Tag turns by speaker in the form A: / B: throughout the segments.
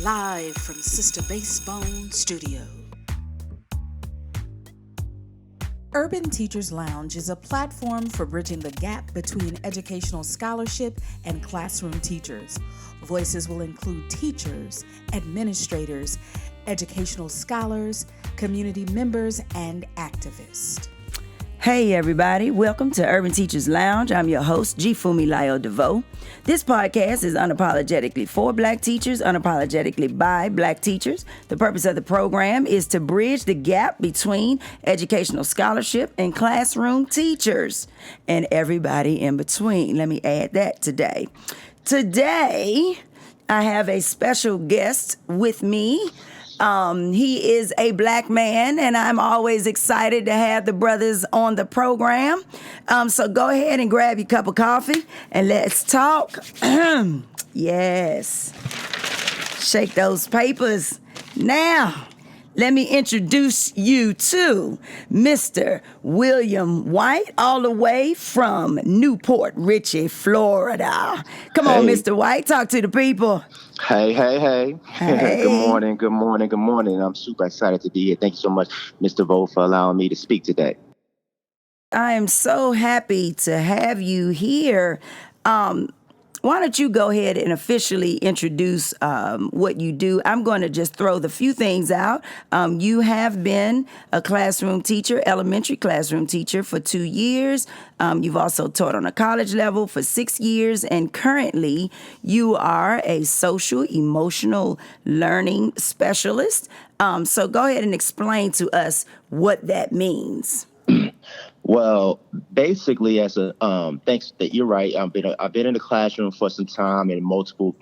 A: Live from Sister Basebone Studio. Urban Teachers Lounge is a platform for bridging the gap between educational scholarship and classroom teachers. Voices will include teachers, administrators, educational scholars, community members, and activists.
B: Hey everybody, welcome to Urban Teachers Lounge. I'm your host, G. Fumilayo DeVoe. This podcast is unapologetically for Black teachers, unapologetically by Black teachers. The purpose of the program is to bridge the gap between educational scholarship and classroom teachers and everybody in between. Let me add that today. Today, I have a special guest with me. He is a Black man, and I'm always excited to have the brothers on the program. So go ahead and grab your cup of coffee, and let's talk. Yes. Shake those papers. Now, let me introduce you to Mr. William White, all the way from Newport Richey, Florida. Come on, Mr. White, talk to the people.
C: Hey.
B: Hey.
C: Good morning. I'm super excited to be here. Thank you so much, Mr. Vo, for allowing me to speak today.
B: I am so happy to have you here. Why don't you go ahead and officially introduce what you do? I'm going to just throw the few things out. You have been a classroom teacher, elementary classroom teacher for 2 years. You've also taught on a college level for 6 years, and currently you are a social emotional learning specialist. So go ahead and explain to us what that means.
C: Well, basically, as a thanks that you're right. I've been in the classroom for some time in multiple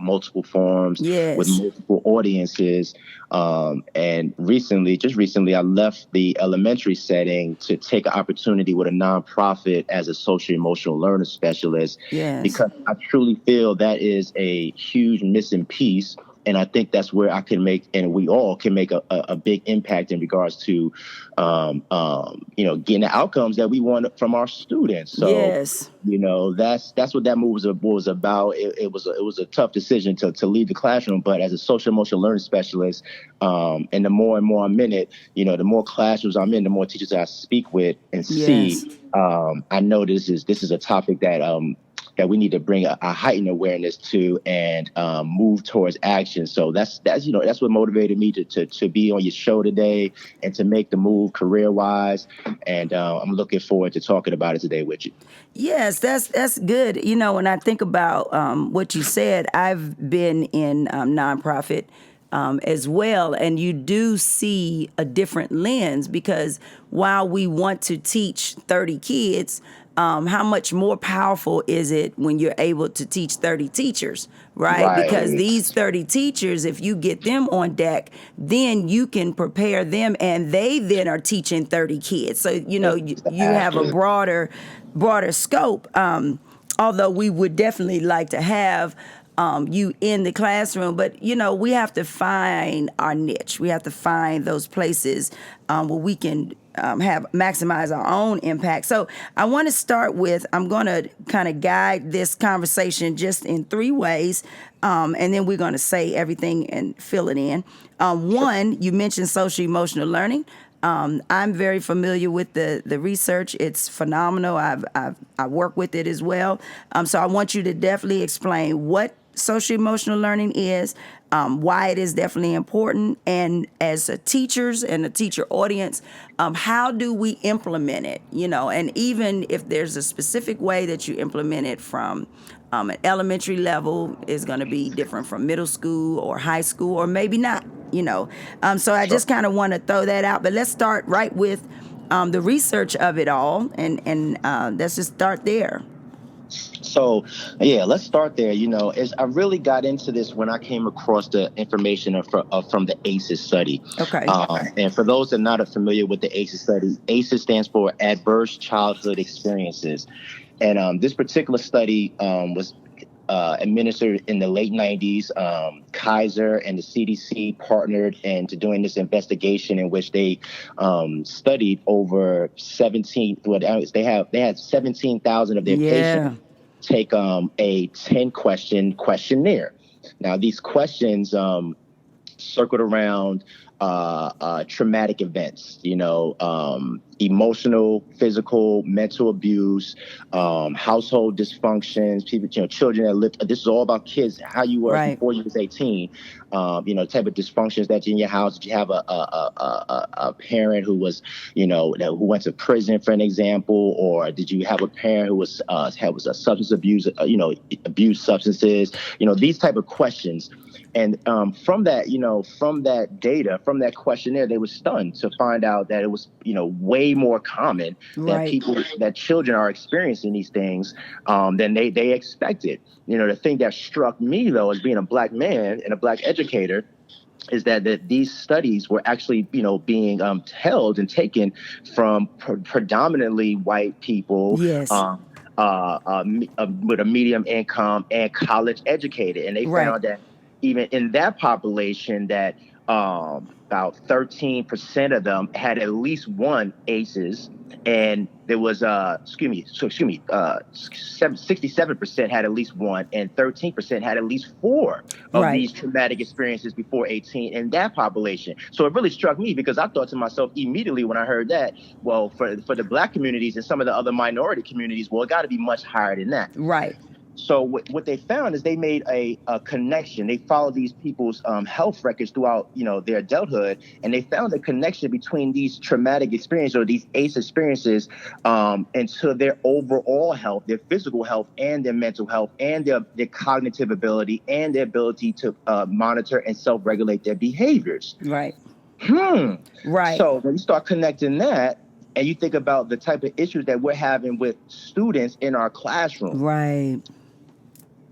C: forms with multiple audiences. And just recently, I left the elementary setting to take an opportunity with a nonprofit as a social emotional learner specialist.
B: Yes.
C: Because I truly feel that is a huge missing piece. And I think that's where I can make, and we all can make a big impact in regards to, getting the outcomes that we want from our students. So,
B: yes.
C: That's what that move was about. It was a tough decision to leave the classroom, but as a social emotional learning specialist, and the more and more I'm in it, the more classrooms I'm in, the more teachers I speak with and see. I know this is a topic that we need to bring a heightened awareness to and move towards action. So that's what motivated me to be on your show today and to make the move career-wise. And I'm looking forward to talking about it today with you.
B: Yes, that's good. When I think about what you said, I've been in nonprofit as well, and you do see a different lens, because while we want to teach 30 kids, how much more powerful is it when you're able to teach 30 teachers, right? Because these 30 teachers, if you get them on deck, then you can prepare them, and they then are teaching 30 kids. So, you have a broader scope, although we would definitely like to have you in the classroom. But, we have to find our niche. We have to find those places where we can maximize our own impact. So I want to start with, I'm going to kind of guide this conversation just in 3 ways, and then we're going to say everything and fill it in. One, you mentioned social emotional learning. I'm very familiar with the research. It's phenomenal. I work with it as well. So I want you to definitely explain what social emotional learning is, why it is definitely important, and as a teachers and a teacher audience, how do we implement it? And even if there's a specific way that you implement it from an elementary level is going to be different from middle school or high school, or maybe not. So I just kind of want to throw that out. But let's start right with the research of it all, and let's just start there.
C: So, let's start there. I really got into this when I came across the information from the ACEs study.
B: Okay.
C: And for those that are not familiar with the ACEs study, ACEs stands for Adverse Childhood Experiences. And this particular study was administered in the late 90s. Kaiser and the CDC partnered into doing this investigation in which they studied over 17. They had 17,000 of their patients take a 10-question questionnaire. Now, these questions circled around traumatic events, emotional, physical, mental abuse, household dysfunctions, people, children that live. This is all about kids, how you were before you was 18. Type of dysfunctions that's in your house. Did you have a parent who was, who went to prison, for an example, or did you have a parent who was a substance abuse, abused substances? These type of questions. And from that data, from that questionnaire, they were stunned to find out that it was, way more common that children are experiencing these things than they expected. The thing that struck me, though, as being a Black man and a Black educator, is that these studies were actually, being held and taken from predominantly white people.
B: Yes.
C: With a medium income and college educated. And they found that even in that population that about 13% of them had at least one ACEs, and there was 67% had at least one, and 13% had at least four of these traumatic experiences before 18 in that population. So it really struck me, because I thought to myself immediately when I heard that, well, for the Black communities and some of the other minority communities, well, it got to be much higher than that.
B: Right.
C: So what they found is they made a connection. They followed these people's health records throughout, their adulthood, and they found a connection between these traumatic experiences or these ACE experiences and to their overall health, their physical health and their mental health and their cognitive ability and their ability to monitor and self-regulate their behaviors.
B: Right.
C: Right. So when you start connecting that, and you think about the type of issues that we're having with students in our classroom.
B: Right.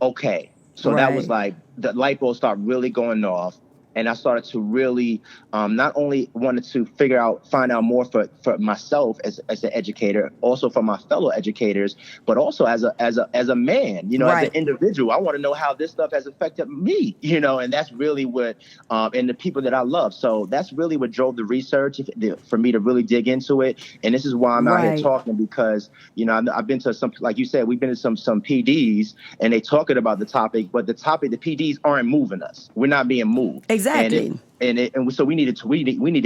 C: Okay. So that was like the light bulb started really going off. And I started to really not only wanted to find out more for myself as an educator, also for my fellow educators, but also as a man, as an individual. I want to know how this stuff has affected me, and that's really what and the people that I love. So that's really what drove the research for me to really dig into it. And this is why I'm out here talking, because I've been to some, like you said, we've been to some PDs, and they talking about the topic, but the PDs aren't moving us. We're not being moved.
B: Exactly.
C: And so we need to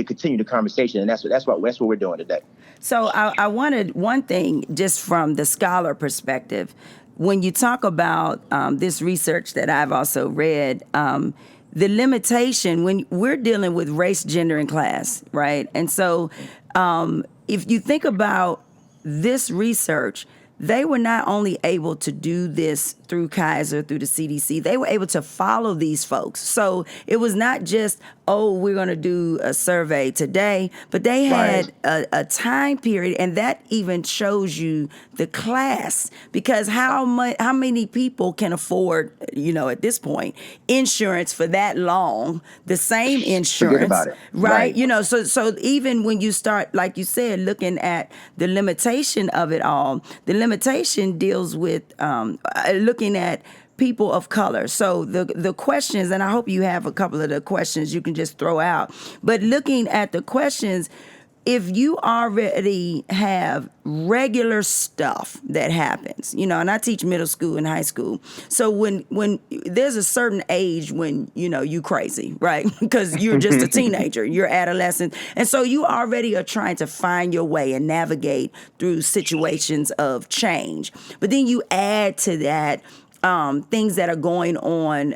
C: continue the conversation, and that's what we're doing today.
B: So I wanted one thing just from the scholar perspective. When you talk about this research that I've also read, the limitation when we're dealing with race, gender, and class, right? And so if you think about this research, they were not only able to do this through Kaiser, through the CDC, they were able to follow these folks. So it was not just, we're going to do a survey today, but they had a time period, and that even shows you the class, because how many people can afford, at this point, insurance for that long, the same insurance,
C: about it.
B: Right? So even when you start, like you said, looking at the limitation of it all, the limitation deals with looking at people of color. So the questions, and I hope you have a couple of the questions you can just throw out, but looking at the questions, if you already have regular stuff that happens, and I teach middle school and high school. So when there's a certain age when, you crazy, right? Because you're just a teenager, you're adolescent. And so you already are trying to find your way and navigate through situations of change. But then you add to that things that are going on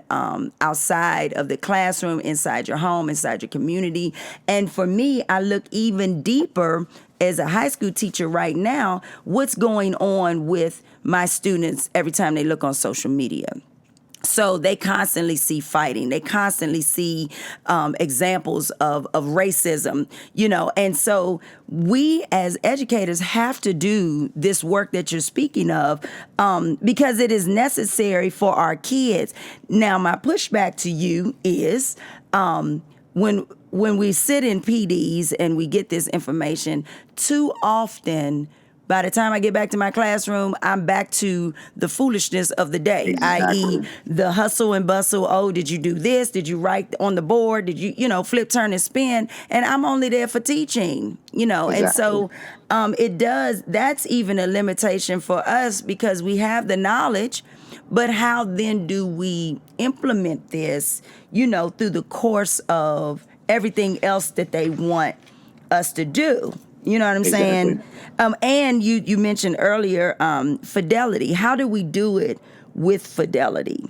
B: outside of the classroom, inside your home, inside your community. And for me, I look even deeper as a high school teacher right now, what's going on with my students every time they look on social media. So they constantly see fighting. They constantly see examples of racism, and so we as educators have to do this work that you're speaking of because it is necessary for our kids. Now, my pushback to you is when we sit in PDs and we get this information, too often, by the time I get back to my classroom, I'm back to the foolishness of the day, i.e. the hustle and bustle. Oh, did you do this? Did you write on the board? Did you, flip, turn, and spin? And I'm only there for teaching, And so that's even a limitation for us because we have the knowledge, But how then do we implement this, through the course of everything else that they want us to do? You know what I'm
C: Exactly.
B: saying? And you mentioned earlier fidelity. How do we do it with fidelity?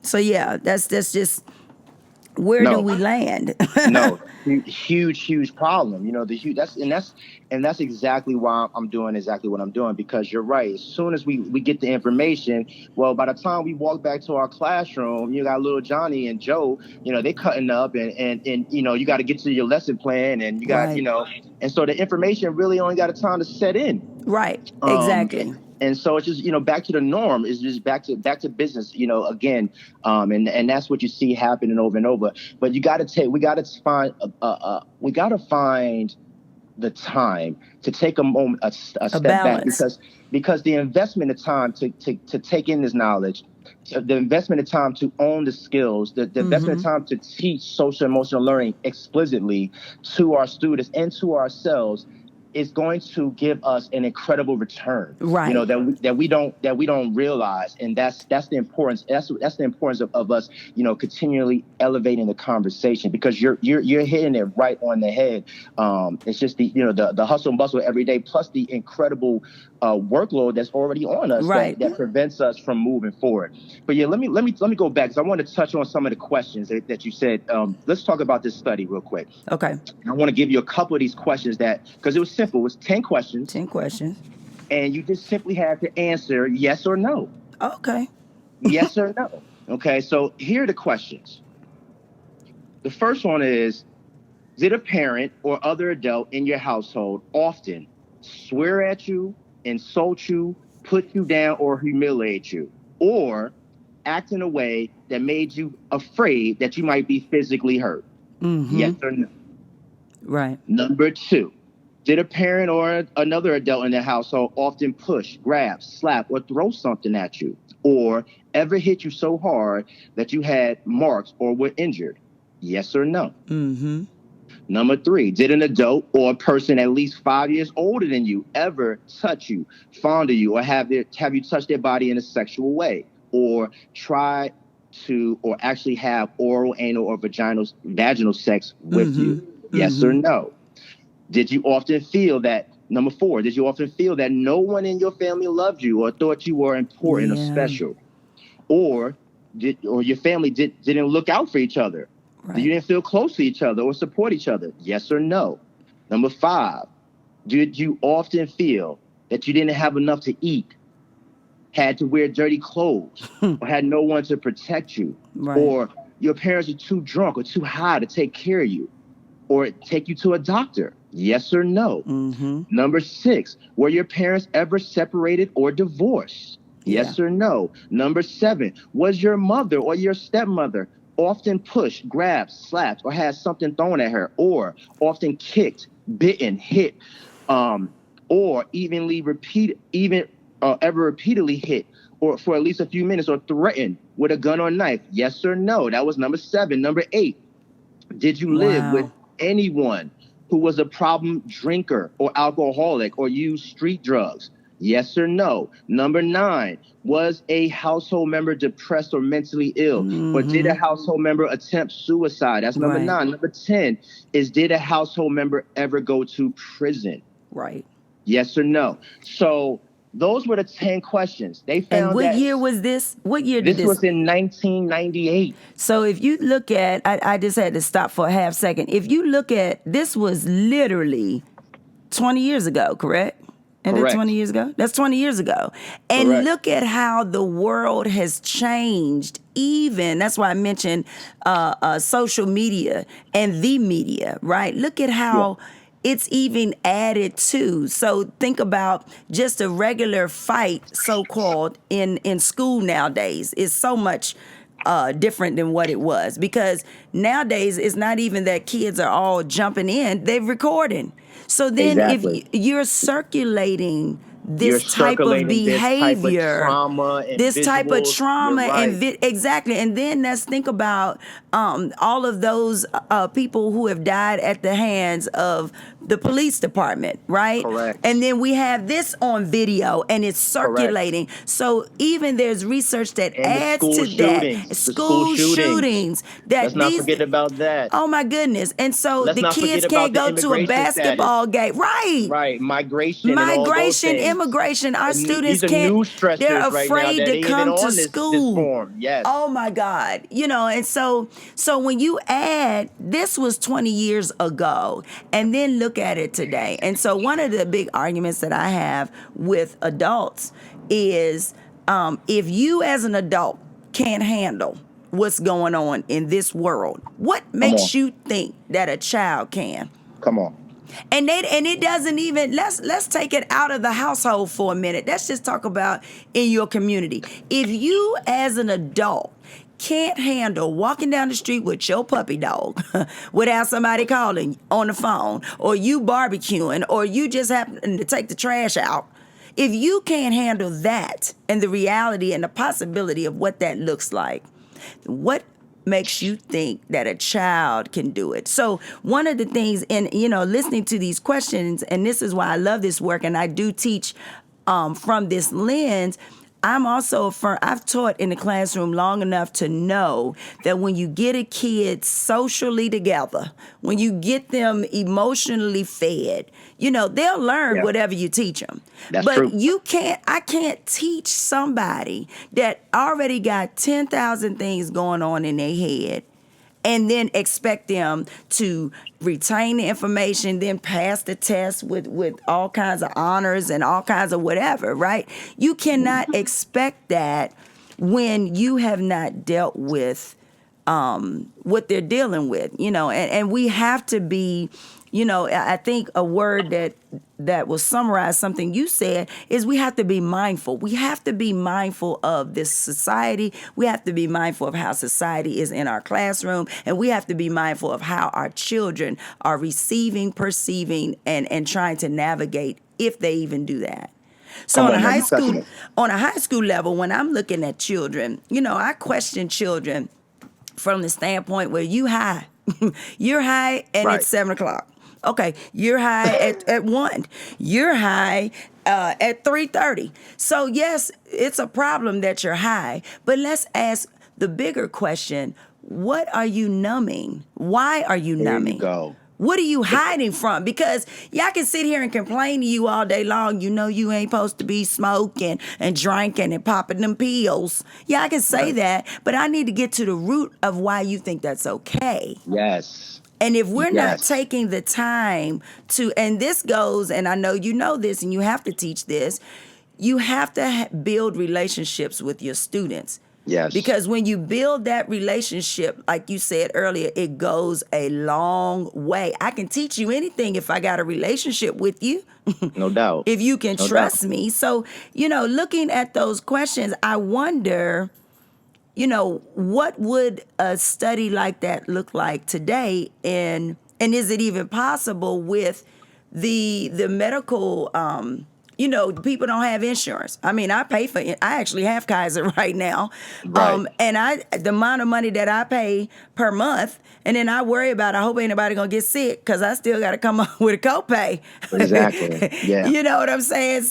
B: So yeah, that's just where do
C: No.
B: we land?
C: No, huge problem. The huge that's exactly why I'm doing exactly what I'm doing, because you're right. As soon as we get the information, well, by the time we walk back to our classroom, you got little Johnny and Joe, they cutting up and you got to get to your lesson plan, and you got,
B: Right.
C: and so the information really only got a time to set in.
B: Right. Exactly.
C: And so it's just, back to the norm. It's just back to business, again. And that's what you see happening over and over. But we got to find the time to take a moment, a step back, because the investment of time to take in this knowledge, the investment of time to own the skills, the investment of time to teach social emotional learning explicitly to our students and to ourselves is going to give us an incredible return,
B: right?
C: That we don't realize, and that's the importance. That's the importance of us, continually elevating the conversation, because you're hitting it right on the head. It's just the hustle and bustle every day, plus the incredible workload that's already on us,
B: right,
C: that prevents us from moving forward. But yeah, let me go back, because I want to touch on some of the questions that you said. Let's talk about this study real quick.
B: Okay.
C: I want to give you a couple of these questions because it was simple. It was 10 questions.
B: 10 questions.
C: And you just simply had to answer yes or no.
B: Okay.
C: Yes or no. Okay, so here are the questions. The first one is, did a parent or other adult in your household often swear at you, insult you, put you down, or humiliate you, or act in a way that made you afraid that you might be physically hurt?
B: Mm-hmm.
C: Yes or no?
B: Right.
C: Number 2, did a parent or another adult in the household often push, grab, slap, or throw something at you, or ever hit you so hard that you had marks or were injured? Yes or no?
B: Mm-hmm.
C: Number 3, did an adult or a person at least 5 years older than you ever touch you, fondle you, or have you touch their body in a sexual way, or try to or actually have oral, anal, or vaginal sex with you? Yes or no? Did you often feel that, number 4, did you often feel that no one in your family loved you or thought you were important or special? Or your family didn't look out for each other? Right. You didn't feel close to each other or support each other? Yes or no? Number 5, did you often feel that you didn't have enough to eat, had to wear dirty clothes, or had no one to protect you? Right. Or your parents are too drunk or too high to take care of you or take you to a doctor? Yes or no? Mm-hmm. Number 6, were your parents ever separated or divorced? Yes or no? Number 7, was your mother or your stepmother often pushed, grabbed, slapped, or had something thrown at her, or often kicked, bitten, hit, or ever repeatedly hit, or for at least a few minutes, or threatened with a gun or knife? Yes or no? That was number 7. Number 8, did you live with anyone who was a problem drinker or alcoholic or used street drugs? Yes or no? Number 9, was a household member depressed or mentally ill? Or did a household member attempt suicide? That's number 9. Number 10 is, did a household member ever go to prison?
B: Right.
C: Yes or no? So those were the 10 questions. They found.
B: And what year was this? What year did this?
C: This was in 1998.
B: So if you look at, I just had to stop for a half second. If you look at, this was literally 20 years ago, correct? And that's 20 years ago? That's 20 years ago. And look at how the world has changed. Even, that's why I mentioned social media and the media, right? Look at how it's even added to. So think about just a regular fight, so-called, in school nowadays. It's so much different than what it was. Because nowadays, it's not even that kids are all jumping in. They're recording. So then if you're circulating this type of behavior,
C: this type of trauma
B: and exactly. And then let's think about all of those people who have died at the hands of the police department, right?
C: Correct.
B: And then we have this on video and it's circulating. Correct. So even there's research that
C: and
B: adds to that.
C: School shootings. Let's not forget about that.
B: Oh my goodness. And so the kids can't go to a basketball game. Right.
C: Right. Migration,
B: immigration. Our
C: and
B: students
C: can't,
B: they're afraid to come to school.
C: Yes.
B: Oh my God. And so when you add, this was 20 years ago, and then look at it today. And so one of the big arguments that I have with adults is if you as an adult can't handle what's going on in this world, what makes you think that a child can?
C: Come on.
B: And it doesn't even, let's take it out of the household for a minute. Let's just talk about in your community. If you as an adult can't handle walking down the street with your puppy dog without somebody calling on the phone, or you barbecuing, or you just happen to take the trash out, if you can't handle that and the reality and the possibility of what that looks like, what makes you think that a child can do it? So one of the things in, listening to these questions, and this is why I love this work, and I do teach from this lens, I'm also I've taught in the classroom long enough to know that when you get a kid socially together, when you get them emotionally fed, they'll learn whatever you teach them.
C: That's true.
B: I can't teach somebody that already got 10,000 things going on in their head and then expect them to retain the information, then pass the test with all kinds of honors and all kinds of whatever, right? You cannot expect that when you have not dealt with what they're dealing with, and we have to be, I think a word that will summarize something you said is we have to be mindful. We have to be mindful of this society. We have to be mindful of how society is in our classroom. And we have to be mindful of how our children are receiving, perceiving, and trying to navigate, if they even do that. So on a high school level, when I'm looking at children, I question children from the standpoint where you high. You're high and it's 7:00. Okay, you're high at 1. You're high at 3:30. So yes, it's a problem that you're high, but let's ask the bigger question: what are you numbing? Why are you numbing?
C: There you go.
B: What are you hiding from? Because y'all can sit here and complain to you all day long. You ain't supposed to be smoking and drinking and popping them pills. Yeah, I can say that, but I need to get to the root of why you think that's okay.
C: Yes.
B: And if we're not taking the time to, and this goes, and I know you know this and you have to teach this, you have to build relationships with your students.
C: Yes.
B: Because when you build that relationship, like you said earlier, it goes a long way. I can teach you anything if I got a relationship with you.
C: No doubt.
B: If you can trust me. So, looking at those questions, I wonder, what would a study like that look like today? And is it even possible with the medical, people don't have insurance. I mean, I pay for it. I actually have Kaiser right now.
C: Right.
B: And the amount of money that I pay per month, and then I worry about, I hope ain't nobody going to get sick because I still got to come up with a copay.
C: Exactly. Yeah.
B: You know what I'm saying?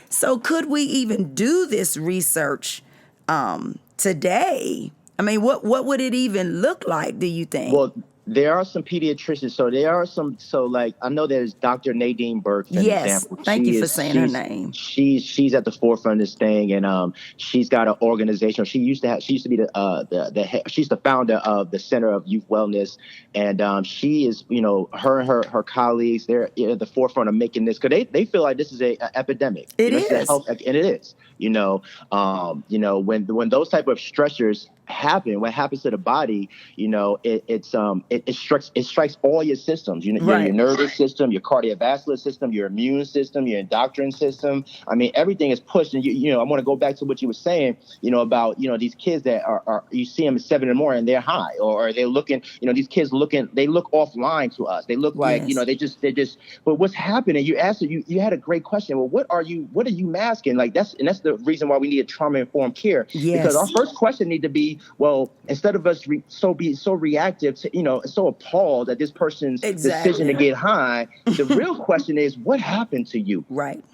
B: So could we even do this research today? I mean, what would it even look like, do you think?
C: Well, there are some pediatricians. I know there's Dr. Nadine Burke, for example.
B: Thank you for saying her name.
C: She's at the forefront of this thing, and she's got an organization. She used to be she's the founder of the Center of Youth Wellness, and she is, her colleagues, they're at the forefront of making this, because they feel like this is a epidemic.
B: It is,
C: and it is. When those type of stressors what happens to the body, it strikes all your systems, your nervous system, your cardiovascular system, your immune system, your endocrine system. I mean, everything is pushed. And I want to go back to what you were saying, about, these kids that are you see them at 7 in the morning and they're high, or they're looking, these kids they look offline to us. They look like, they're just, but what's happening? You asked, you had a great question. Well, what are you masking? Like that's the reason why we need trauma-informed care.
B: Yes.
C: Because our first question need to be, well, instead of us be so reactive to, so appalled at this person's decision to get high, the real question is, what happened to you?
B: Right.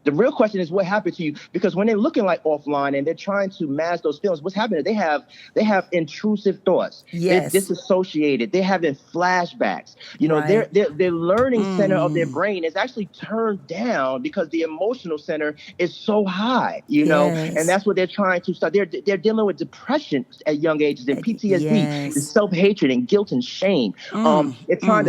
C: The real question is what happened to you, because when they're looking like offline and they're trying to mask those feelings, what's happening? They have intrusive thoughts.
B: Yes.
C: They're disassociated. They're having flashbacks. Their learning center of their brain is actually turned down because the emotional center is so high, and that's what they're trying to start. They're dealing with depression at young ages and PTSD, and self-hatred and guilt and shame. They're trying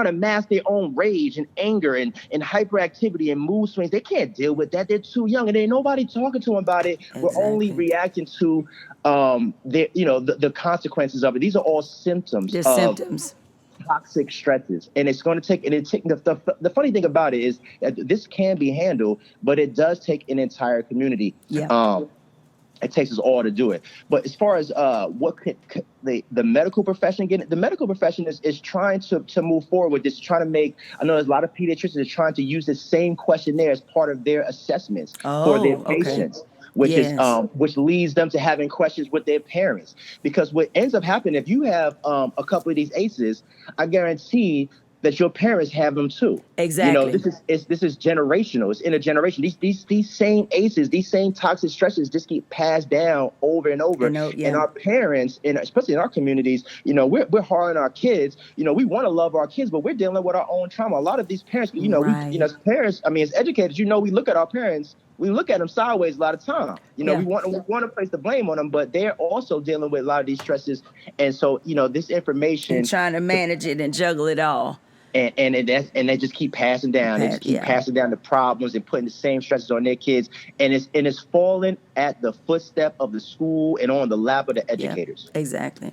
C: to mask their own rage and anger and hyperactivity and mood swings. They can't deal with that. They're too young, and ain't nobody talking to them about it. Exactly. We're only reacting to the consequences of it. These are all symptoms of toxic stresses, and it's going to take. The funny thing about it is that this can be handled, but it does take an entire community. Yeah. It takes us all to do it. But as far as what could the medical profession get, the medical profession is trying to move forward with this, trying to make, I know there's a lot of pediatricians are trying to use the same questionnaire as part of their assessments for their patients. Which is which leads them to having questions with their parents. Because what ends up happening, if you have a couple of these ACEs, I guarantee that your parents have them too.
B: Exactly.
C: This is generational. It's intergenerational. These same ACEs, these same toxic stresses just keep passed down over and over. And our parents, and especially in our communities, we're hard on our kids. We want to love our kids, but we're dealing with our own trauma. A lot of these parents, as parents, as educators, we look at our parents. We look at them sideways a lot of time. We want to place the blame on them, but they're also dealing with a lot of these stresses. And so, this information,
B: and trying to manage it and juggle it all.
C: And they just keep passing down. They just keep passing down the problems and putting the same stresses on their kids. And it's falling at the footstep of the school and on the lap of the educators.
B: Yeah, exactly.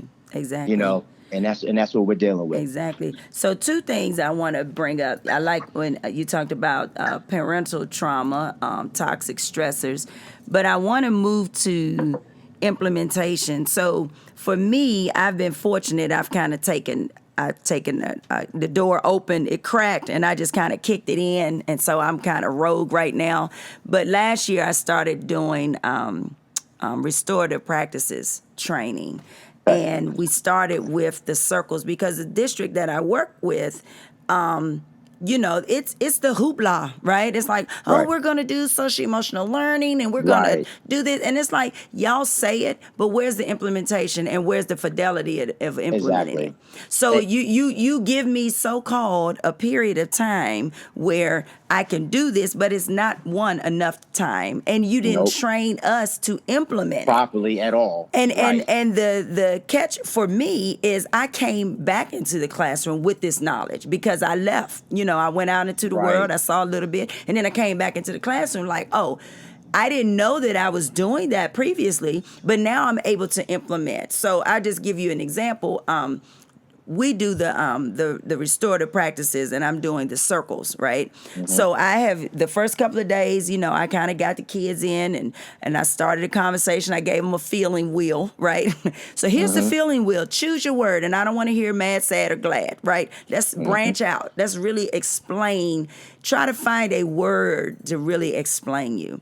C: And that's what we're dealing with.
B: Exactly. So 2 things I want to bring up. I like when you talked about parental trauma, toxic stressors, but I want to move to implementation. So for me, I've been fortunate. I've taken the door open, it cracked, and I just kind of kicked it in. And so I'm kind of rogue right now. But last year I started doing restorative practices training. And we started with the circles because the district that I work with, it's the hoopla, right? It's like, we're going to do social emotional learning and we're going to do this. And it's like, y'all say it, but where's the implementation and where's the fidelity of implementing it? So you give me so-called a period of time where I can do this, but it's not enough time. And you didn't train us to implement
C: properly at all.
B: And the catch for me is I came back into the classroom with this knowledge because I left. I went out into the world, I saw a little bit, and then I came back into the classroom like, I didn't know that I was doing that previously, but now I'm able to implement. So I just give you an example. We do the restorative practices, and I'm doing the circles, right? Mm-hmm. So I have the first couple of days, I kind of got the kids in, and I started a conversation. I gave them a feeling wheel, right? So here's the feeling wheel. Choose your word, and I don't want to hear mad, sad, or glad, right? Let's branch out. Let's really explain. Try to find a word to really explain you.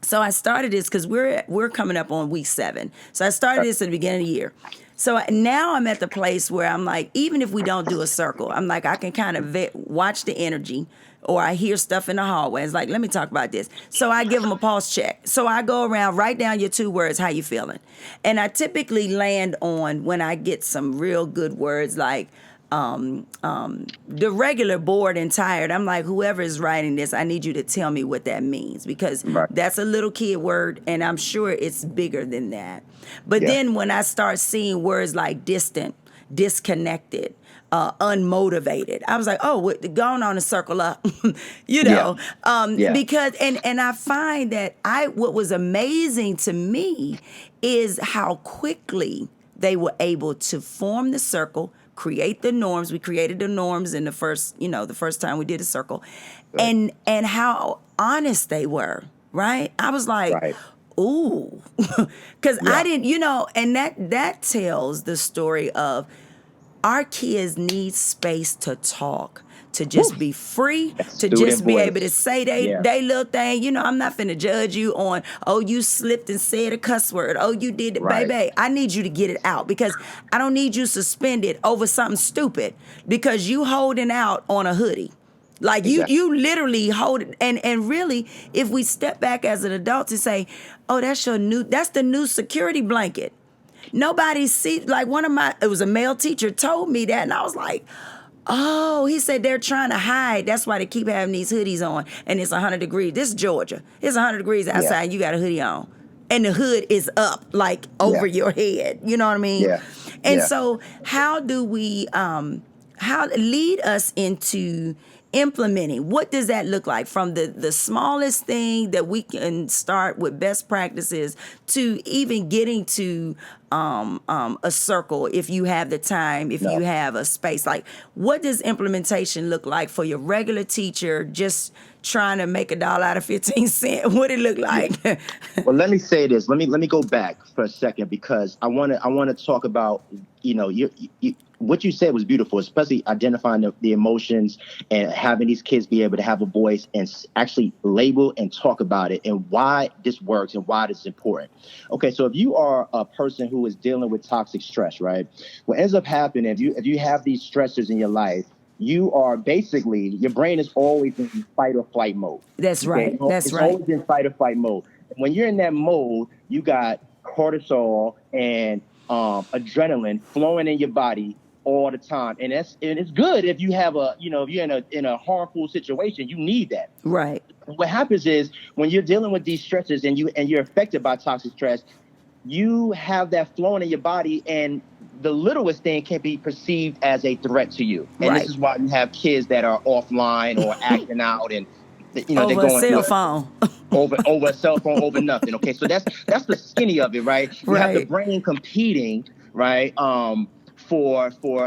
B: So I started this because we're coming up on week 7. So I started this at the beginning of the year. So now I'm at the place where I'm like, even if we don't do a circle, I'm like, I can kind of watch the energy, or I hear stuff in the hallway. It's like, let me talk about this. So I give them a pulse check. So I go around, write down your 2 words, how you feeling? And I typically land on, when I get some real good words like, the regular bored and tired, I'm like, whoever is writing this, I need you to tell me what that means, because that's a little kid word, and I'm sure it's bigger than that. But then when I start seeing words like distant, disconnected, unmotivated. I was like, oh, going on and circle up, you know, because, and I find that what was amazing to me is how quickly they were able to form the circle, create the norms. We created the norms in the first time we did a circle, and how honest they were, right? I was like, ooh, because I didn't, and that tells the story of our kids need space to talk, to just be free, to just be able to say they little thing. I'm not finna judge you on, oh, you slipped and said a cuss word. Oh, you did it, baby. I need you to get it out, because I don't need you suspended over something stupid because you holding out on a hoodie. Like you literally hold it. And really, if we step back as an adult and say, oh, that's the new security blanket. Nobody sees, like it was a male teacher told me that, and I was like, oh, he said they're trying to hide. That's why they keep having these hoodies on, and it's 100 degrees. This is Georgia. It's 100 degrees outside, and you got a hoodie on. And the hood is up, like, over your head. You know what I mean? Yeah. And so how do we, lead us into implementing? What does that look like, from the smallest thing that we can start with best practices to even getting to a circle, if you have the time, if you have a space? Like, what does implementation look like for your regular teacher just trying to make $1 out of 15 cents? What it look like?
C: Well, let me say this. Let me go back for a second, because I want to talk about, what you said was beautiful, especially identifying the emotions and having these kids be able to have a voice and actually label and talk about it and why this works and why this is important. Okay, so if you are a person who is dealing with toxic stress, right, what ends up happening, if you have these stressors in your life, you are basically, your brain is always in fight or flight mode.
B: That's right.
C: It's always in fight or flight mode. When you're in that mode, you got cortisol and adrenaline flowing in your body all the time, and it's good if you have if you're in a harmful situation. You need that. Right. What happens is, when you're dealing with these stresses and you're affected by toxic stress, you have that flowing in your body, and the littlest thing can be perceived as a threat to you. And this is why you have kids that are offline or acting out, and they're going over a cell phone, over a cell phone, over nothing. Okay, so that's the skinny of it, right? You have the brain competing, right? And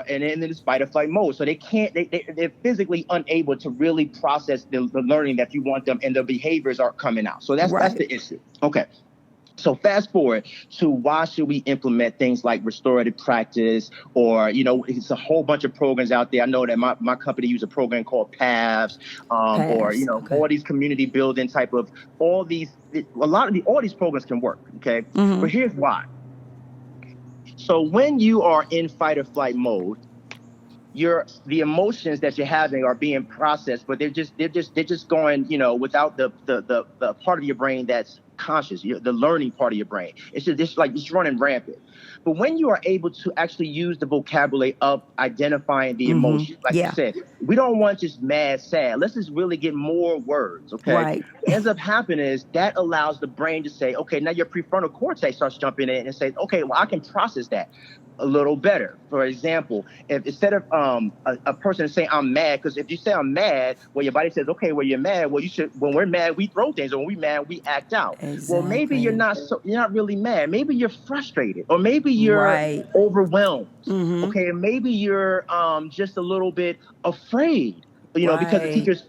C: then it's fight or flight mode. So they're physically unable to really process the learning that you want them, and the behaviors are coming out. So that's the issue. Okay. So fast forward to, why should we implement things like restorative practice, or, it's a whole bunch of programs out there. I know that my company uses a program called PAVS, all these community building type of, all these programs can work. Okay. Mm-hmm. But here's why. So when you are in fight or flight mode, the emotions that you're having are being processed, but they're just going, without the part of your brain that's conscious, the learning part of your brain. It's just like it's running rampant. But when you are able to actually use the vocabulary of identifying the emotions, like you said, we don't want just mad, sad. Let's just really get more words, okay? Right. What ends up happening is that allows the brain to say, okay, now your prefrontal cortex starts jumping in and says, okay, well, I can process that a little better. For example, if instead of a person saying I'm mad, because if you say I'm mad, well, your body says, okay, well, you're mad. Well, you should. When we're mad, we throw things. Or when we're mad, we act out. Exactly. Well, maybe you're not really mad. Maybe you're frustrated, or maybe you're overwhelmed. Mm-hmm. Okay, and maybe you're just a little bit afraid. Because the teacher's,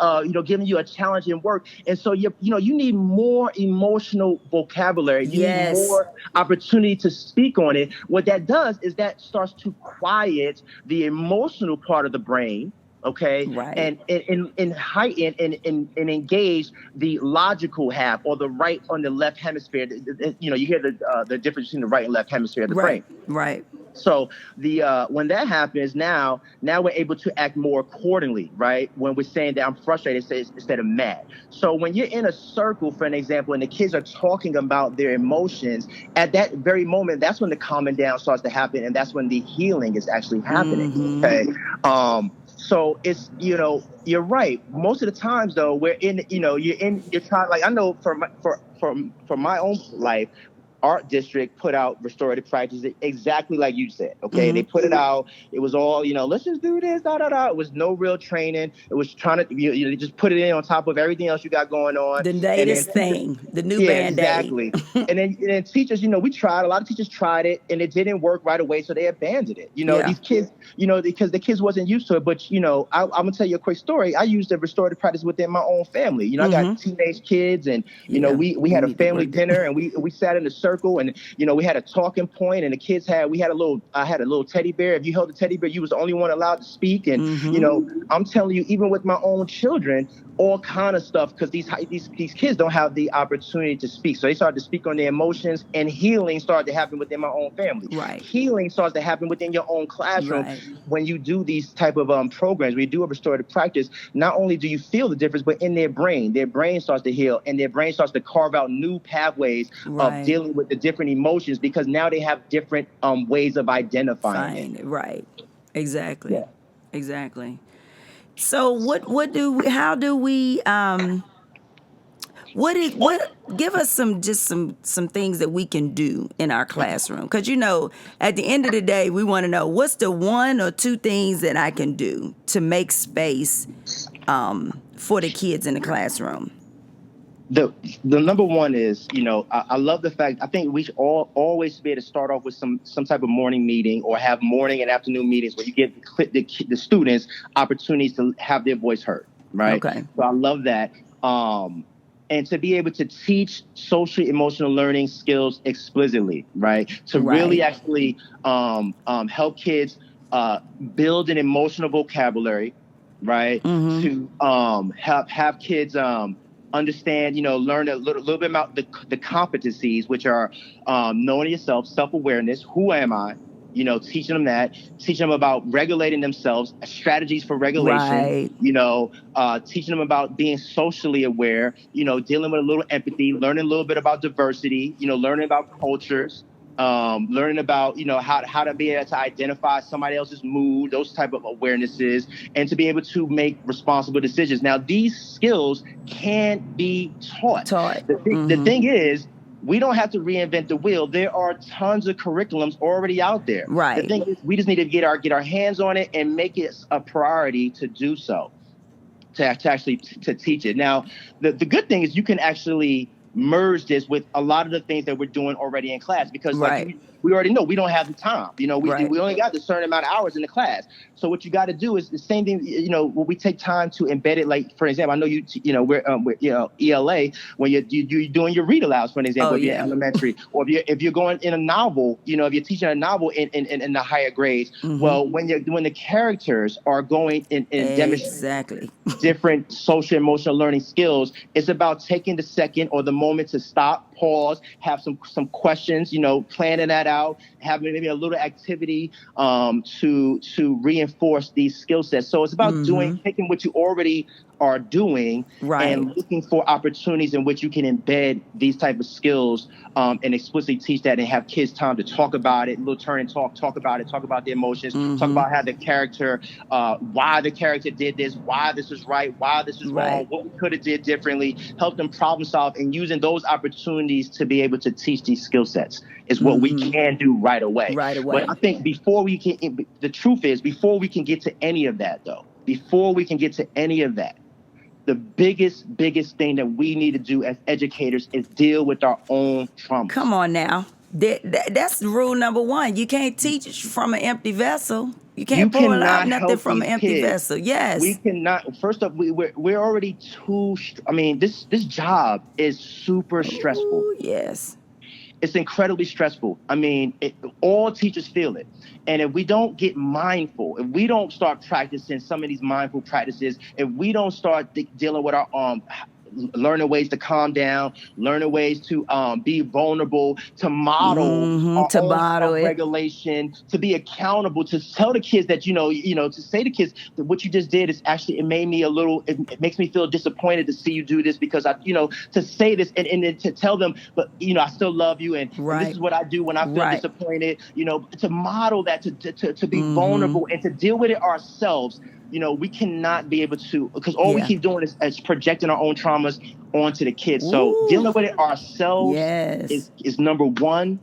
C: giving you a challenge in work. And so, you need more emotional vocabulary. You need more opportunity to speak on it. What that does is that starts to quiet the emotional part of the brain, okay? Right. And heighten and engage the logical half, or the right on the left hemisphere. You hear the difference between the right and left hemisphere of the brain. Right. So when that happens, now we're able to act more accordingly, right? When we're saying that I'm frustrated instead of mad. So when you're in a circle, for an example, and the kids are talking about their emotions, at that very moment, that's when the calming down starts to happen, and that's when the healing is actually happening. Mm-hmm. Okay. So it's, you're right. Most of the times, though, you're trying, like, I know for my own life, art district put out restorative practices exactly like you said. Okay, they put it out. It was all, let's just do this, da da da. It was no real training. It was trying to, they just put it in on top of everything else you got going on.
B: The latest thing, the new
C: Yeah,
B: Band-Aid.
C: exactly. and then teachers, we tried. A lot of teachers tried it, and it didn't work right away, so they abandoned it. These kids, because the kids wasn't used to it. But I'm gonna tell you a quick story. I used a restorative practice within my own family. I got teenage kids, and we had a family dinner, and we sat in a circle, and we had a talking point, and the kids I had a little teddy bear. If you held the teddy bear, you was the only one allowed to speak. And I'm telling you, even with my own children, all kind of stuff, because these kids don't have the opportunity to speak. So they started to speak on their emotions, and healing started to happen within my own family.
B: Right.
C: Healing starts to happen within your own classroom. Right. When you do these type of programs, when you do a restorative practice, not only do you feel the difference, but in their brain starts to heal, and their brain starts to carve out new pathways of dealing with the different emotions, because now they have different ways of identifying it.
B: Right. Exactly. Yeah. Exactly. So give us some things that we can do in our classroom, because at the end of the day we want to know what's the one or two things that I can do to make space for the kids in the classroom.
C: The number one is, I love the fact, I think we should always be able to start off with some type of morning meeting, or have morning and afternoon meetings where you give the students opportunities to have their voice heard, right?
B: Okay.
C: So I love that. And to be able to teach social emotional learning skills explicitly, right? To really actually help kids build an emotional vocabulary, right? To have kids understand, learn a little bit about the competencies, which are knowing yourself, self-awareness, who am I, teaching them that, teaching them about regulating themselves, strategies for regulation, teaching them about being socially aware, dealing with a little empathy, learning a little bit about diversity, learning about cultures, learning about, how to be able to identify somebody else's mood, those type of awarenesses, and to be able to make responsible decisions. Now, these skills can be taught. The thing is, we don't have to reinvent the wheel. There are tons of curriculums already out there.
B: Right.
C: The thing is, we just need to get our hands on it and make it a priority to do so, to actually teach it. Now, the good thing is you can actually merge this with a lot of the things that we're doing already in class, because we already know we don't have the time. We only got a certain amount of hours in the class. So what you got to do is the same thing. When we take time to embed it, like for example, I know we're ELA, when you're doing your read alouds, for an example, if you're elementary, or if you're going in a novel, if you're teaching a novel in the higher grades. Well, when the characters are going in demonstrating different social emotional learning skills, it's about taking the second or the moment to stop, pause, have some questions, planning that out, having maybe a little activity to reinforce these skill sets. So it's about taking what you already are doing and looking for opportunities in which you can embed these type of skills and explicitly teach that, and have kids time to talk about it, little turn and talk about it, talk about their emotions, talk about how the character, why the character did this, why this is right, why this is wrong, what we could have did differently, help them problem solve, and using those opportunities to be able to teach these skill sets is what we can do right away. But I think before we can get to any of that, the biggest thing that we need to do as educators is deal with our own trauma.
B: Come on now. That's rule number one. You can't teach from an empty vessel. You can't pour out nothing from an empty vessel. Yes.
C: We cannot. First up, we're already too. This job is super stressful.
B: Ooh, yes.
C: It's incredibly stressful. All teachers feel it. And if we don't get mindful, if we don't start practicing some of these mindful practices, if we don't start dealing with our learning ways to calm down, learning ways to be vulnerable, to model our own regulation, to be accountable, to tell the kids that, to say to kids that what you just did is actually, it makes me feel disappointed to see you do this, because to say this and then to tell them, but, I still love you, and this is what I do when I feel disappointed, to model that, to be vulnerable and to deal with it ourselves. We cannot be able to, because all we keep doing is projecting our own traumas onto the kids. So dealing with it ourselves is number one.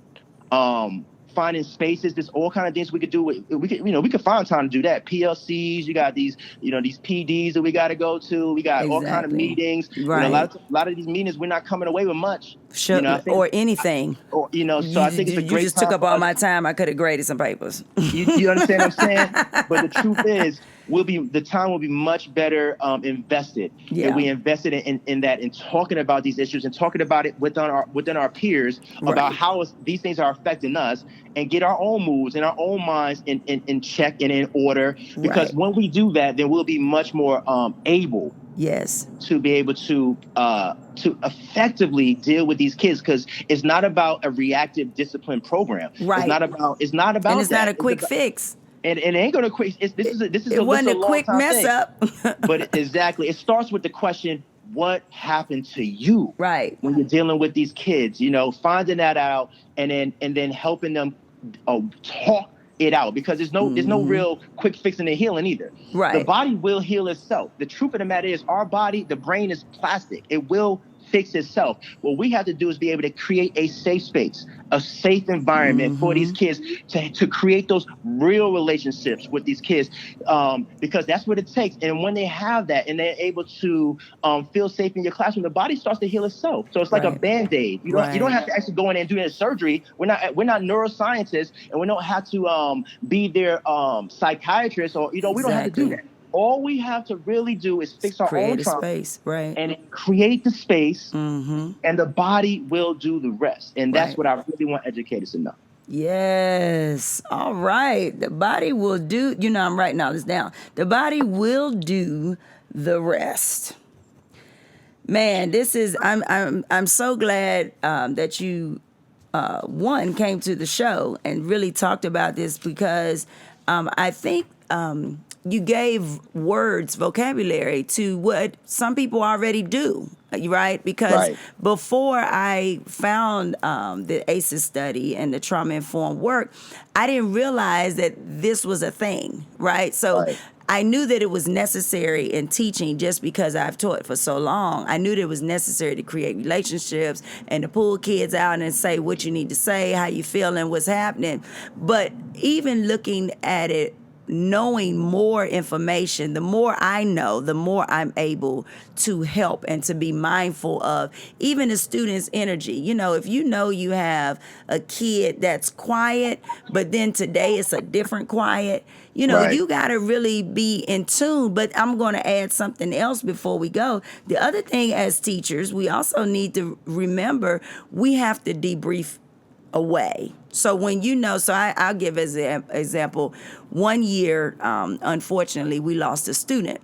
C: Finding spaces, there's all kind of things we could do. We could find time to do that. PLCs, you got these, these PDs that we got to go to. We got all kind of meetings.
B: Right.
C: A lot of these meetings, we're not coming away with much.
B: Sure, or anything.
C: So I think it's a great time.
B: You just took up all my time. I could have graded some papers.
C: You understand what I'm saying? But the truth is, the time will be much better invested.
B: Yeah.
C: And we invested in that, in talking about these issues and talking about it within our peers about how these things are affecting us, and get our own moods and our own minds in check and in order. Because when we do that, then we'll be much more able to be able to effectively deal with these kids, because it's not about a reactive discipline program.
B: Right.
C: It's not about
B: and it's
C: that.
B: not a quick fix.
C: And it ain't gonna quick.
B: It wasn't a quick mess up.
C: But exactly, it starts with the question: what happened to you?
B: Right.
C: When you're dealing with these kids, finding that out, and then helping them talk it out, because there's no real quick fixing and healing either.
B: Right.
C: The body will heal itself. The truth of the matter is, our body, the brain is plastic. It will fix itself. What we have to do is be able to create a safe space, a safe environment for these kids to create those real relationships with these kids, because that's what it takes. And when they have that and they're able to feel safe in your classroom, the body starts to heal itself. So it's like a Band-Aid. You don't have to actually go in and do any surgery. We're not neuroscientists, and we don't have to be their psychiatrists, or we don't have to do that. All we have to really do is fix our own trauma,
B: space, and
C: create the space, and the body will do the rest. And that's what I really want educators to know.
B: Yes. All right. The body will do. I'm writing all this down. The body will do the rest. Man, this is. I'm so glad that you came to the show and really talked about this, because I think. You gave vocabulary to what some people already do, right? Because before I found the ACEs study and the trauma-informed work, I didn't realize that this was a thing, right? So I knew that it was necessary in teaching just because I've taught for so long. I knew that it was necessary to create relationships and to pull kids out and say what you need to say, how you feeling, what's happening. But even looking at it, knowing more information, the more I know, the more I'm able to help and to be mindful of even a student's energy. If you have a kid that's quiet, but then today it's a different quiet, you got to really be in tune. But I'm going to add something else before we go. The other thing, as teachers, we also need to remember we have to debrief away. So when I'll give as an example. One year, unfortunately, we lost a student,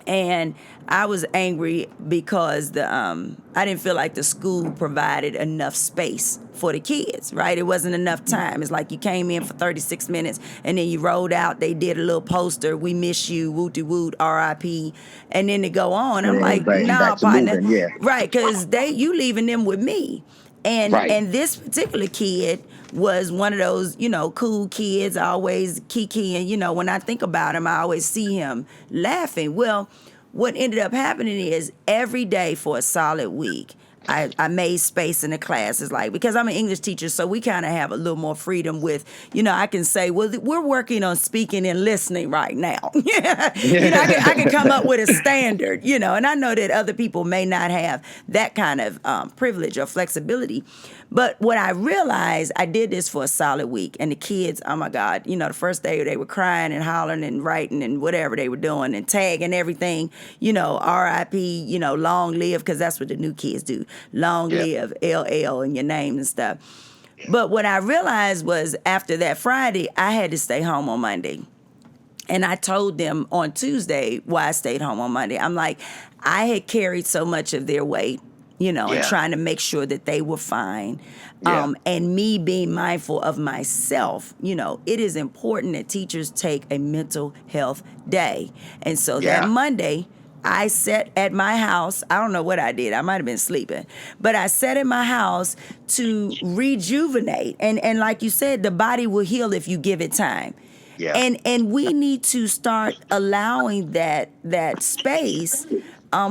B: and I was angry because I didn't feel like the school provided enough space for the kids. Right? It wasn't enough time. It's like you came in for 36 minutes and then you rolled out. They did a little poster. We miss you. Woot de woot. R.I.P. And then they go on. I'm like, nah, partner. Right? Because you leaving them with me. And this particular kid was one of those, cool kids, always kikiing. When I think about him, I always see him laughing. Well, what ended up happening is every day for a solid week, I made space in the classes, because I'm an English teacher, so we kind of have a little more freedom with, I can say, well, we're working on speaking and listening right now. I can come up with a standard, and I know that other people may not have that kind of privilege or flexibility. But what I realized, I did this for a solid week, and the kids, oh my God, the first day they were crying and hollering and writing and whatever they were doing and tagging everything, R.I.P., long live, because that's what the new kids do. Long live LL in your name and stuff. Yeah. But what I realized was after that Friday, I had to stay home on Monday. And I told them on Tuesday why I stayed home on Monday. I'm like, I had carried so much of their weight, and trying to make sure that they were fine. And me being mindful of myself, it is important that teachers take a mental health day. And so that Monday, I sat at my house. I don't know what I did. I might have been sleeping. But I sat in my house to rejuvenate. And like you said, the body will heal if you give it time. Yeah. And we need to start allowing that space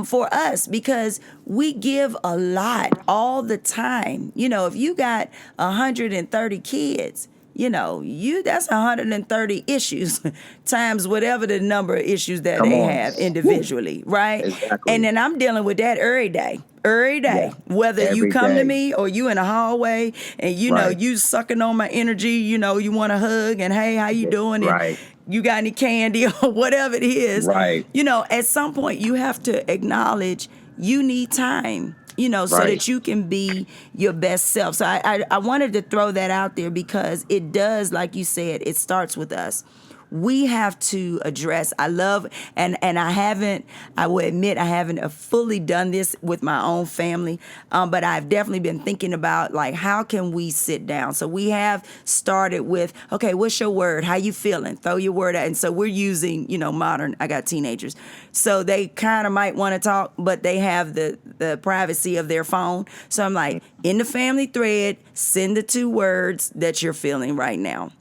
B: for us, because we give a lot all the time. If you got 130 kids, that's 130 issues times whatever the number of issues that they have individually, right?
C: Exactly.
B: And then I'm dealing with that every day.
C: Yeah.
B: Whether you
C: Every
B: come to
C: day.
B: me or you in a hallway and you sucking on my energy, you want a hug and hey, how you doing?
C: Right.
B: And you got any candy or whatever it is.
C: Right.
B: At some point you have to acknowledge you need time, so that you can be your best self. So I wanted to throw that out there because it does, like you said, it starts with us. We have to address, I love, and I will admit I haven't fully done this with my own family, but I've definitely been thinking about, like, how can we sit down? So we have started with, okay, what's your word? How you feeling? Throw your word out. And so we're using, modern, I got teenagers. So they kind of might want to talk, but they have the privacy of their phone. So I'm like, in the family thread, send the 2 words that you're feeling right now.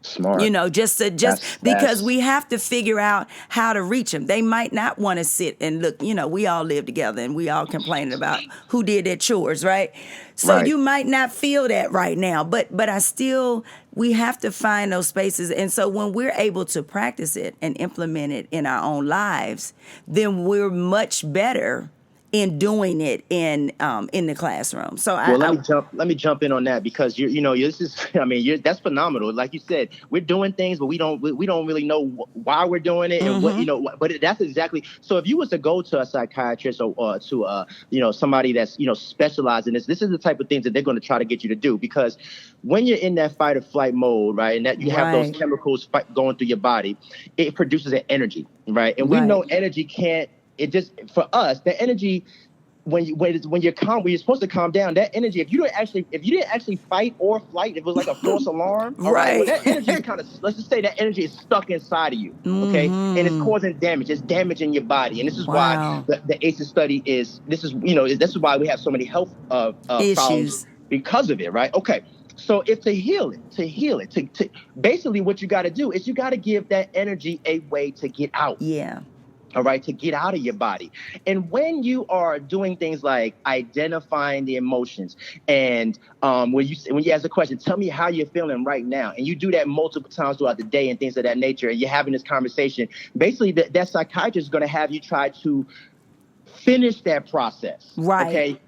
C: Smart.
B: Because we have to figure out how to reach them. They might not want to sit and look. We all live together and we all complaining about who did their chores, right? So you might not feel that right now, but we have to find those spaces. And so when we're able to practice it and implement it in our own lives, then we're much better in doing it in the classroom. So
C: let me jump in on that, because this is that's phenomenal. Like you said, we're doing things, but we don't really know why we're doing it and what but that's exactly. So if you was to go to a psychiatrist or to somebody that's specialized in this is the type of things that they're going to try to get you to do, because when you're in that fight or flight mode, right, and that you have those chemicals going through your body, it produces an energy, right? And we know energy can't. It just, for us, the energy, when you're calm, when you're supposed to calm down, that energy, if you didn't actually fight or flight, it was like a false alarm.
B: Right.
C: Well, that energy is kind of, let's just say that energy is stuck inside of you, okay? And it's causing damage. It's damaging your body. And this is why the ACEs study is why we have so many health problems because of it, right? Okay. So if to heal it, basically what you got to do is you got to give that energy a way to get out.
B: Yeah.
C: All right, to get out of your body. And when you are doing things like identifying the emotions and when you ask a question, tell me how you're feeling right now, and you do that multiple times throughout the day and things of that nature, and you're having this conversation, basically that psychiatrist is going to have you try to finish that process.
B: Right.
C: Okay.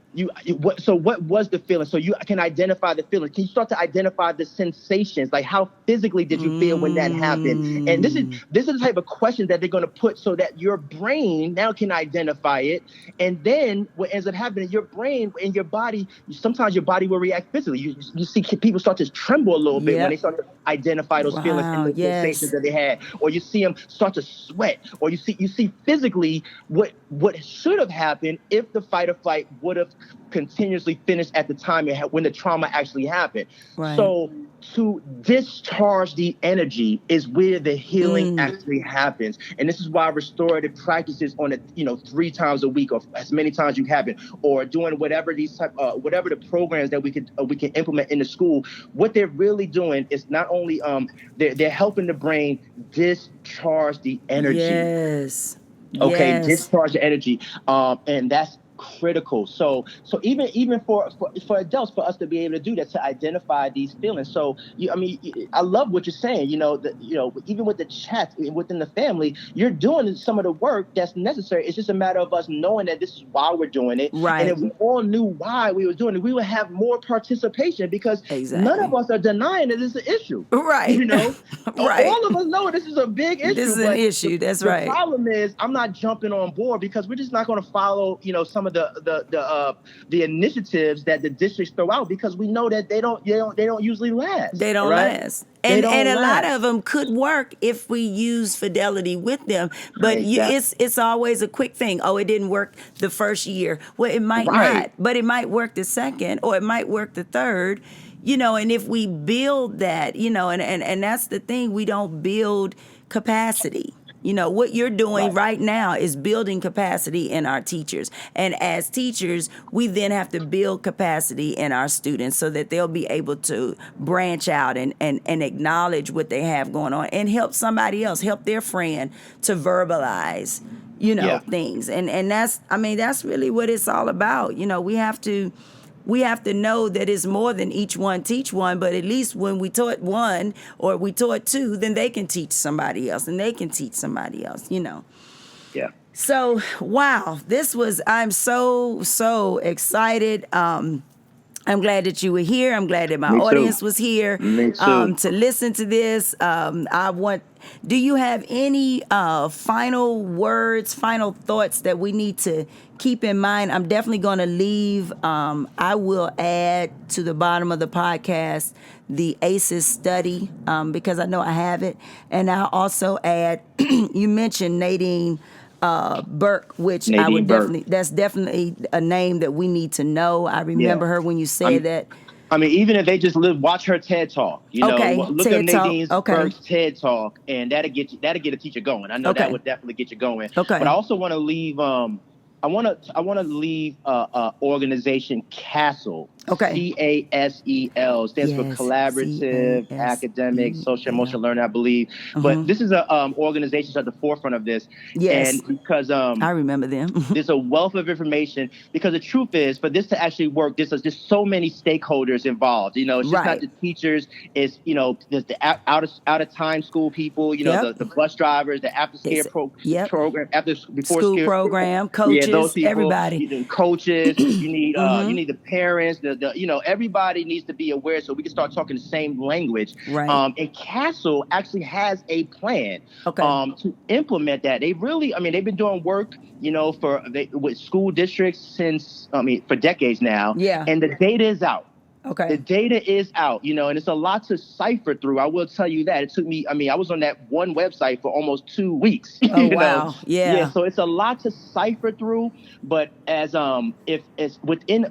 C: What was the feeling? So you can identify the feeling. Can you start to identify the sensations? Like, how physically did you feel when that happened? And this is the type of questions that they're going to put so that your brain now can identify it. And then what ends up happening, your brain and your body, sometimes your body will react physically. You see people start to tremble a little bit when they start to identify those feelings and the sensations that they had, or you see them start to sweat, or you see physically what should have happened if the fight or flight would have continuously finished at the time when the trauma actually happened. Right. So to discharge the energy is where the healing actually happens. And this is why restorative practices on 3 times a week, or as many times you have it, or doing whatever whatever the programs that we can implement in the school, what they're really doing is not only they're helping the brain discharge the energy.
B: Yes.
C: Okay, discharge the energy. And that's critical. So even for adults, for us to be able to do that, to identify these feelings. So I love what you're saying. Even with the chat within the family, you're doing some of the work that's necessary. It's just a matter of us knowing that this is why we're doing it. Right. And if we all knew why we were doing it, we would have more participation, because none of us are denying that it's an issue.
B: Right.
C: Right. All of us know this is a big issue.
B: This is an issue. That's right.
C: The problem is I'm not jumping on board, because we're just not going to follow, some of the initiatives that the districts throw out, because we know that they don't usually last.
B: They don't last. And a lot of them could work if we use fidelity with them, but it's always a quick thing. Oh, it didn't work the first year. Well, it might not, but it might work the second, or it might work the third. And if we build that, and that's the thing, we don't build capacity. What you're doing right now is building capacity in our teachers. And as teachers, we then have to build capacity in our students so that they'll be able to branch out and acknowledge what they have going on and help somebody else, help their friend to verbalize things. And that's really what it's all about. We have to know that it's more than each one teach one, but at least when we taught one or we taught two, then they can teach somebody else and they can teach somebody else,
C: Yeah.
B: So, wow, I'm so excited. I'm glad that you were here. I'm glad that my audience was here to listen to this. Do you have any final words, final thoughts that we need to keep in mind? I'm definitely going to leave. I will add to the bottom of the podcast the ACEs study because I know I have it. And I'll also add, you mentioned Nadine Burke, which
C: Nadine
B: I would
C: Burke.
B: that's definitely a name that we need to know. I remember her when you said that.
C: I mean, even if they just watch her TED Talk, look up Nadine Burke's TED Talk, and that'll get a teacher going. I know that would definitely get you going.
B: Okay.
C: But I also want to leave. I want to leave organization CASEL.
B: Okay.
C: CASEL stands for Collaborative Academic Social Emotional Learning, I believe. But this is a organization that's at the forefront of this.
B: Yes.
C: And because
B: I remember them.
C: there's a wealth of information. Because the truth is, for this to actually work, there's so many stakeholders involved. It's just not the teachers. It's there's the out of time school people. The bus drivers, the after care program, before
B: school program, coaches,
C: those people,
B: everybody.
C: Coaches. You need the parents. Everybody needs to be aware so we can start talking the same language.
B: Right.
C: And CASEL actually has a plan to implement that. They really, they've been doing work, with school districts for decades now.
B: Yeah.
C: And the data is out.
B: Okay.
C: The data is out, and it's a lot to cipher through. I will tell you that. It took me, I was on that one website for almost 2 weeks.
B: Oh, wow. Yeah.
C: So it's a lot to cipher through. But as if it's within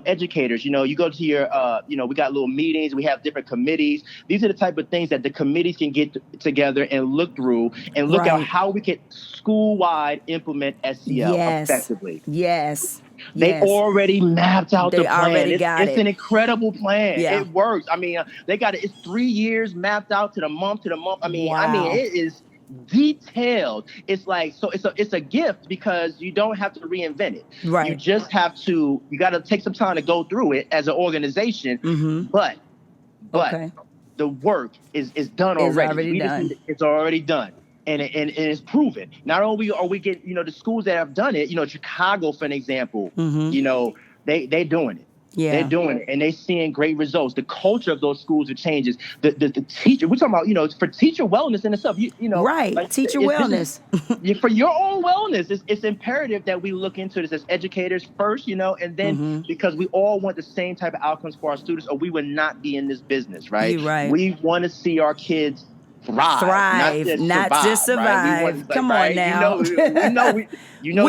C: educators, you go to your, we got little meetings, we have different committees. These are the type of things that the committees can get together and look through and look at how we can school-wide implement SEL effectively.
B: Yes.
C: They already mapped out the plan. It's an incredible plan.
B: Yeah.
C: It works. They got it. It's 3 years mapped out to the month.
B: Wow.
C: It is detailed. It's like, so it's a gift because you don't have to reinvent it.
B: Right.
C: You just have to, you got to take some time to go through it as an organization. Mm-hmm. But the work is done already. It's already done. And it's proven. Not only are we getting, the schools that have done it, Chicago, for an example, they're doing it. Yeah. They're doing it, and they're seeing great results. The culture of those schools are changes. The teacher, we're talking about, for teacher wellness and stuff,
B: right, like, teacher wellness.
C: For your own wellness, it's imperative that we look into this as educators first, and then because we all want the same type of outcomes for our students, or we would not be in this business, right?
B: Right.
C: We want to see our kids thrive,
B: not just survive.
C: Right?
B: Come on now.
C: We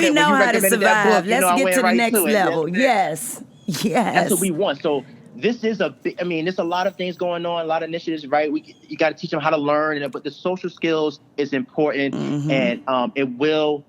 C: know
B: how to survive. Let's get to the next level.
C: Yes.
B: Yes.
C: That's what we want. So this is there's a lot of things going on, a lot of initiatives, right? You got to teach them how to learn, but the social skills is important, and it will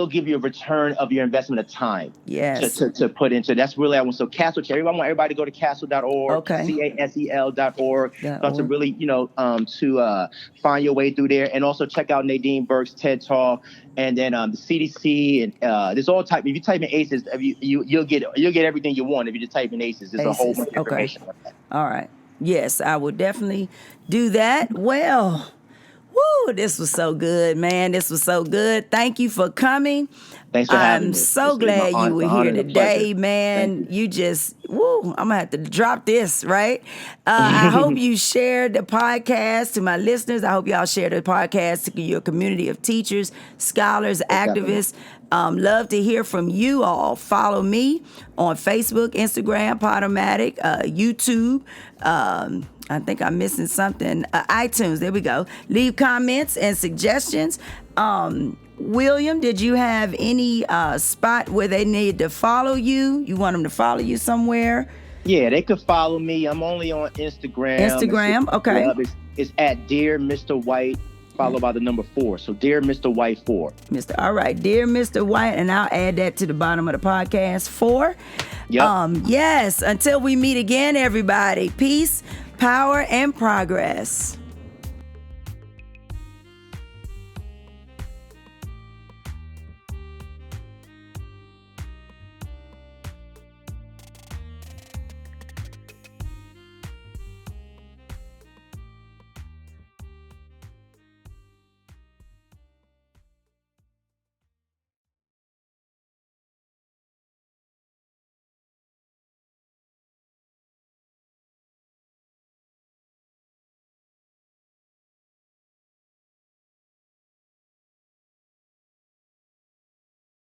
C: give you a return of your investment of time.
B: Yes.
C: To put into. That's really, I want everybody to go to CASEL.org, CASEL.org, to really, to find your way through there, and also check out Nadine Burke's TED Talk, and then the CDC, and there's all type. If you type in ACEs, you'll get everything you want. If you just type in ACEs, there's a whole bunch of information.
B: All right. Yes, I will definitely do that. Well. Woo, this was so good, man. This was so good. Thank you for coming.
C: Thanks for having me.
B: I'm so glad you were here today, man. You just, I'm going to have to drop this, right? I hope you shared the podcast to my listeners. I hope y'all share the podcast to your community of teachers, scholars, activists. Love to hear from you all. Follow me on Facebook, Instagram, Podomatic, YouTube, I think I'm missing something. iTunes, there we go. Leave comments and suggestions. William, did you have any spot where they need to follow you? You want them to follow you somewhere?
C: Yeah, they could follow me. I'm only on Instagram.
B: Okay.
C: It's at Dear Mr. White, followed by the number 4. So Dear Mr. White 4.
B: All right, Dear Mr. White, and I'll add that to the bottom of the podcast 4.
C: Yep.
B: Yes, until we meet again, everybody. Peace, power, and progress.